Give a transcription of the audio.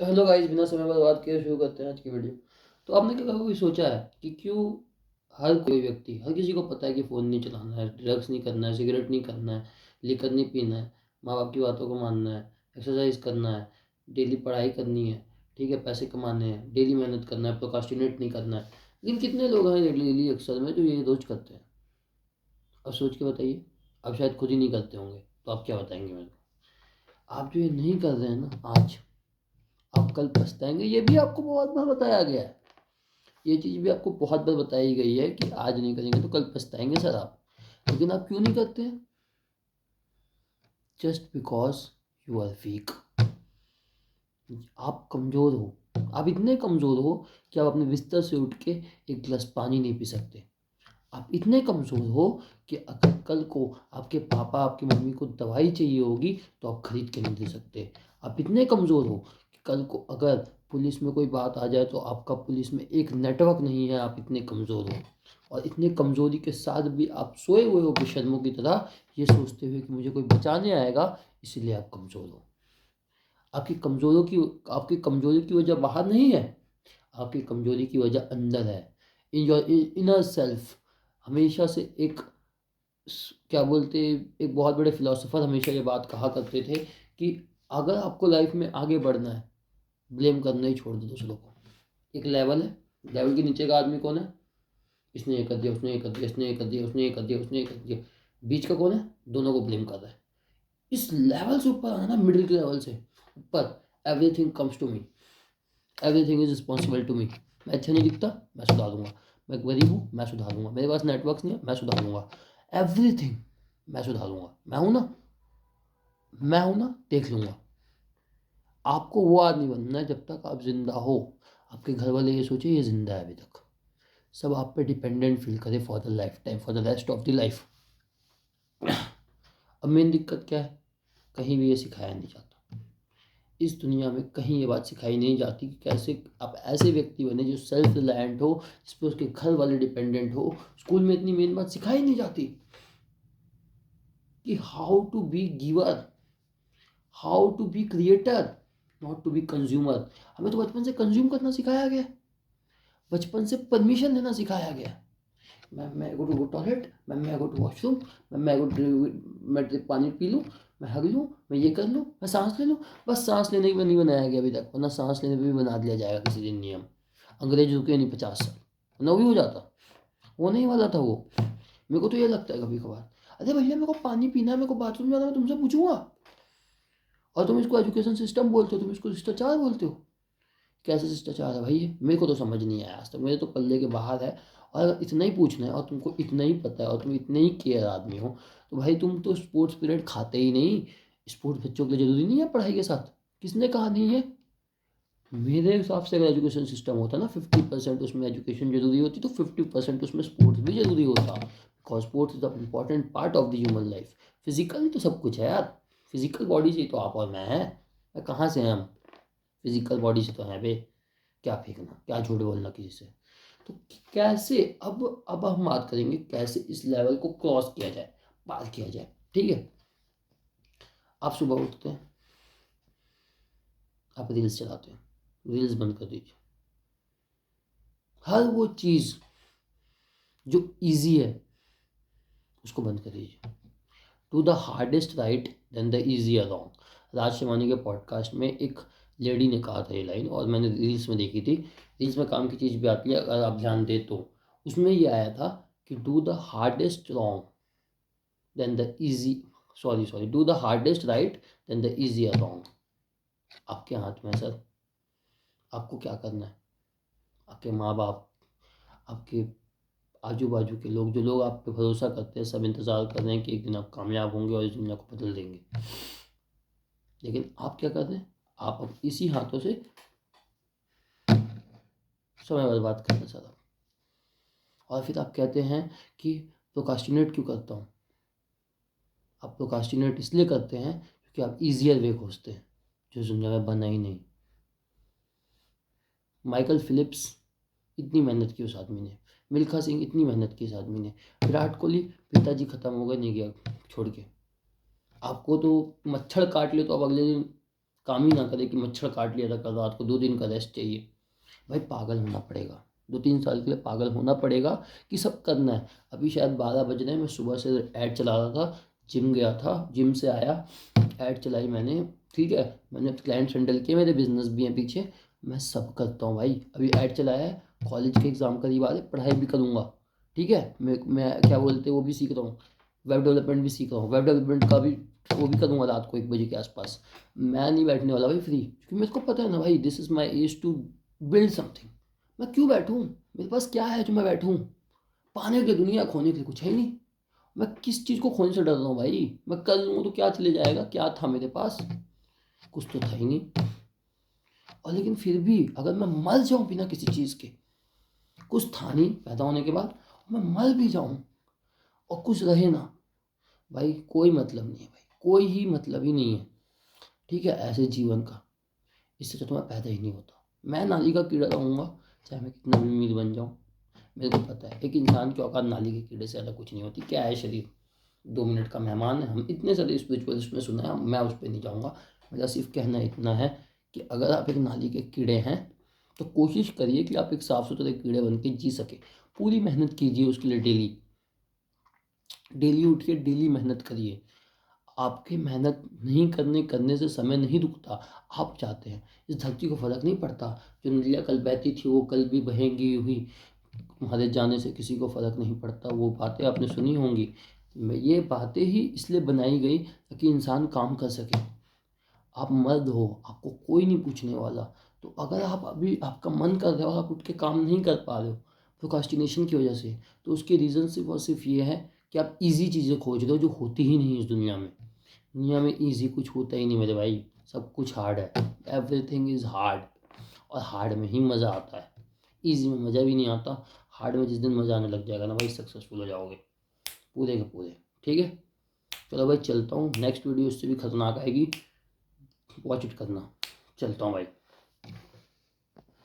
Hello guys, बिना समय बर्बाद किए शुरू करते हैं आज की वीडियो। तो आपने क्या कभी सोचा है कि क्यों हर कोई व्यक्ति, हर किसी को पता है कि फ़ोन नहीं चलाना है, ड्रग्स नहीं करना है, सिगरेट नहीं करना है, लिकर नहीं पीना है, माँ बाप की बातों को मानना है, एक्सरसाइज करना है, डेली पढ़ाई करनी है, ठीक है, पैसे कमाने हैं, डेली मेहनत करना है, प्रोकास्टिनेट नहीं करना है। लेकिन कितने लोग हैं डेली अक्सर में जो ये रोज करते हैं? अब सोच के बताइए। आप शायद खुद ही नहीं करते होंगे, तो आप क्या बताएंगे मेरे को? आप जो ये नहीं कर रहे हैं ना आज, आप कल पछताएंगे। ये भी आपको बहुत बार बताया गया है, ये चीज़ भी आपको बहुत बार बताई गई है कि आज नहीं करेंगे तो कल पछताएंगे सर आप। लेकिन आप क्यों नहीं करते हैं? Just because you are weak. आप कमज़ोर हो। आप इतने कमज़ोर हो कि आप अपने बिस्तर से उठ के एक गिलास पानी नहीं पी सकते। आप इतने कमज़ोर हो कि अगर कल को आपके पापा आपकी मम्मी को दवाई चाहिए होगी तो आप खरीद के नहीं दे सकते। आप इतने कमज़ोर हो कि कल को अगर पुलिस में कोई बात आ जाए तो आपका पुलिस में एक नेटवर्क नहीं है। आप इतने कमज़ोर हो और इतने कमज़ोरी के साथ भी आप सोए हुए हो बेशर्मों की तरह, ये सोचते हुए कि मुझे कोई बचाने आएगा, इसलिए आप कमज़ोर हो। आपकी कमज़ोरों की आपकी कमज़ोरी की वजह बाहर नहीं है, आपकी कमज़ोरी की वजह अंदर है। In your inner self. हमेशा से एक क्या बोलते, एक बहुत बड़े फिलोसोफर हमेशा ये बात कहा करते थे कि अगर आपको लाइफ में आगे बढ़ना है, ब्लेम करना ही छोड़ दो दूसरों को। एक लेवल है, लेवल के नीचे का आदमी कौन है? इसने ये कर दिया, उसने ये कर दिया, इसने ये कर दिया, उसने ये कर दिया, उसने ये कर दिया। बीच का कौन है? दोनों को ब्लेम कर रहा है। इस लेवल से ऊपर आना, मिडिल के लेवल से ऊपर, everything comes to me, everything is responsible to me. मैं अच्छा नहीं दिखता, मैं सुधारूंगा। मैं गरीब हूँ, मैं सुधारूंगा। मेरे पास नेटवर्क नहीं है, मैं सुधारूंगा। एवरीथिंग मैं सुधारूंगा। मैं हूं ना, देख लूंगा। आपको वो आदमी बनना है जब तक आप जिंदा हो। आपके घर वाले ये सोचे ये जिंदा है अभी तक, सब आप पे डिपेंडेंट फील करे for the life time, for the rest of the life. अब मेन दिक्कत क्या है? कहीं भी ये सिखाया नहीं जाता। इस दुनिया में कहीं ये बात सिखाई नहीं जाती कि कैसे आप ऐसे व्यक्ति बने जो सेल्फ रिलायंट हो, जिस पर उसके घर वाले डिपेंडेंट हो। स्कूल में इतनी मेन बात सिखाई नहीं जाती कि how to be giver, how to be creator, not to be consumer. हमें तो बचपन से कंज्यूम करना सिखाया गया, बचपन से परमिशन देना सिखाया गया। मैं गो टू टॉयलेट, मैं गो टू वॉशरूम, मैं गो मैं पानी पी लूँ, मैं हग लूँ, मैं ये कर लूँ, मैं सांस ले लूँ। बस सांस लेने के लिए नहीं बनाया गया अभी तक, वरना सांस लेने पे भी बना दिया जाएगा किसी दिन नियम। अंग्रेज रुके नहीं 50 साल, वरना वो भी हो जाता। वो नहीं वाला था वो। मेरे को तो ये लगता है कभी कभार, अरे भैया मेरे को पानी पीना है, मेरे को बाथरूम जाना है, मैं तुमसे पूछूंगा? और तुम इसको एजुकेशन सिस्टम बोलते हो, तुम इसको शिष्टाचार बोलते हो। कैसे शिष्टाचार है भाई ये? मेरे को तो समझ नहीं आया आज तक, मेरे तो पल्ले के बाहर है। और अगर इतना ही पूछना है और तुमको इतना ही पता है और तुम इतने ही केयर आदमी हो, तो भाई तुम तो स्पोर्ट्स पीरियड खाते ही नहीं। स्पोर्ट्स बच्चों के लिए जरूरी नहीं है पढ़ाई के साथ? किसने कहा नहीं है? मेरे हिसाब से अगर एजुकेशन सिस्टम होता ना 50% उसमें एजुकेशन जरूरी होती, तो 50% उसमें स्पोर्ट्स भी जरूरी होता। Because sports is the important part of the human life. Physical तो सब कुछ है यार, फिजिकल बॉडी से ही तो आप और मैं हैं। मैं कहाँ से हैं हम? फिजिकल बॉडी से तो हैं बे। क्या फेंकना, क्या झूठ बोलना किसी से। तो कैसे अब हम बात करेंगे कैसे इस लेवल को क्रॉस किया जाए, पार किया जाए। ठीक है, आप सुबह उठते हैं, आप रील्स चलाते हैं, रील्स बंद कर दीजिए। हर वो चीज़ जो इजी है उसको बंद कर दीजिए। To the hardest right then the easy wrong. Raj Shivani के पॉडकास्ट में एक लेडी ने कहा था ये लाइन, और मैंने रील्स में देखी थी। रील्स में काम की चीज़ भी आती है अगर आप ध्यान दें तो। उसमें ये आया था कि do the hardest wrong then the easy, sorry do the hardest right then the easy wrong. आपके हाथ में है सर, आपको क्या करना है। आपके माँ बाप, आपके आजू बाजू के लोग, जो लोग आप पे भरोसा करते हैं, सब इंतज़ार कर रहे हैं कि एक दिन आप कामयाब होंगे और इस दुनिया को बदल देंगे। लेकिन आप क्या कर रहे हैं? आप अब इसी हाथों से समय बर्बाद कर रहे हैं सारा। और फिर आप कहते हैं कि प्रोकास्टिनेट क्यों करता हूँ? आप प्रोकास्टिनेट इसलिए करते हैं क्योंकि आप इजियर वे खोजते हैं जो इस दुनिया में बना ही नहीं। माइकल फिलिप्स, इतनी मेहनत की उस आदमी ने। मिल्खा सिंह, इतनी मेहनत की इस आदमी ने। विराट कोहली, पिताजी खत्म हो गए, नहीं गया छोड़ के। आपको तो मच्छर काट ले तो आप अगले दिन काम ही ना करे कि मच्छर काट लिया था कल रात को, 2 दिन का रेस्ट चाहिए। भाई पागल होना पड़ेगा, 2-3 साल के लिए पागल होना पड़ेगा कि सब करना है। अभी शायद 12 बज रहे हैं, मैं सुबह से ऐड चला रहा था, जिम गया था, जिम से आया, ऐड चलाई मैंने, ठीक है, मैंने क्लाइंट्स हैंडल किए, मेरे बिजनेस भी हैं पीछे, मैं सब करता हूँ भाई। अभी ऐड चलाया है, कॉलेज के एग्ज़ाम करीब आ रहे, पढ़ाई भी करूँगा, ठीक है, मैं क्या बोलते हैं वो भी सीख रहा हूँ, वेब डेवलपमेंट भी सीख रहा हूँ, वेब डेवलपमेंट का भी वो भी करूँगा रात को 1 बजे के आसपास। मैं नहीं बैठने वाला भाई फ्री, क्योंकि मेरे को पता है ना भाई, this is my age to build something. मैं क्यों बैठूँ, मेरे पास क्या है जो मैं बैठूँ, पाने के लिए दुनिया, खोने के लिए कुछ है ही नहीं। मैं किस चीज़ को खोने से डर रहा हूँ भाई, मैं कर लूँ तो क्या चले जाएगा, क्या था मेरे पास, कुछ तो था ही नहीं। और लेकिन फिर भी अगर मैं मर जाऊँ बिना किसी चीज़ के, कुछ था नहीं पैदा होने के बाद, मैं मर भी जाऊँ और कुछ रहे ना, भाई कोई मतलब नहीं है भाई, कोई ही मतलब ही नहीं है, ठीक है, ऐसे जीवन का। इससे तो मैं पैदा ही नहीं होता। मैं नाली का कीड़ा रहूँगा, चाहे मैं कितना भी अमीर बन जाऊँ। मेरे को पता है एक इंसान की औकात नाली के कीड़े से ज़्यादा कुछ नहीं होती। क्या है शरीर, 2 मिनट का मेहमान है। हम इतने सारे स्पिरिचुअलिस्ट में सुना है, मैं उस पर नहीं जाऊँगा। मेरा सिर्फ कहना इतना है कि अगर आप एक नाली के कीड़े हैं तो कोशिश करिए कि आप एक साफ़ सुथरे कीड़े बन के जी सके। पूरी मेहनत कीजिए उसके लिए, डेली डेली उठिए, डेली मेहनत करिए। आपके मेहनत नहीं करने से समय नहीं रुकता। आप चाहते हैं, इस धरती को फ़र्क नहीं पड़ता, जो नदियाँ कल बहती थी वो कल भी बहेंगी हुई, तुम्हारे जाने से किसी को फ़र्क नहीं पड़ता। वो बातें आपने सुनी होंगी। ये बातें ही इसलिए बनाई गई ताकि इंसान काम कर सके। आप मर्द हो, आपको कोई नहीं पूछने वाला। तो अगर आप अभी आपका मन कर रहा है और आप उठ के काम नहीं कर पा रहे हो प्रोक्रास्टिनेशन की वजह से, तो उसके रीज़न सिर्फ और सिर्फ ये है कि आप ईजी चीज़ें खोज रहे हो जो होती ही नहीं इस दुनिया में। दुनिया में ईजी कुछ होता ही नहीं मेरे भाई, सब कुछ हार्ड है। एवरीथिंग इज़ हार्ड, और हार्ड में ही मज़ा आता है। ईजी में मज़ा भी नहीं आता। हार्ड में जिस दिन मज़ा आने लग जाएगा ना भाई, सक्सेसफुल हो जाओगे पूरे के पूरे, ठीक है। चलो भाई चलता हूँ, नेक्स्ट वीडियो इससे भी खतरनाक आएगी, वॉच इट करना। चलता हूँ भाई।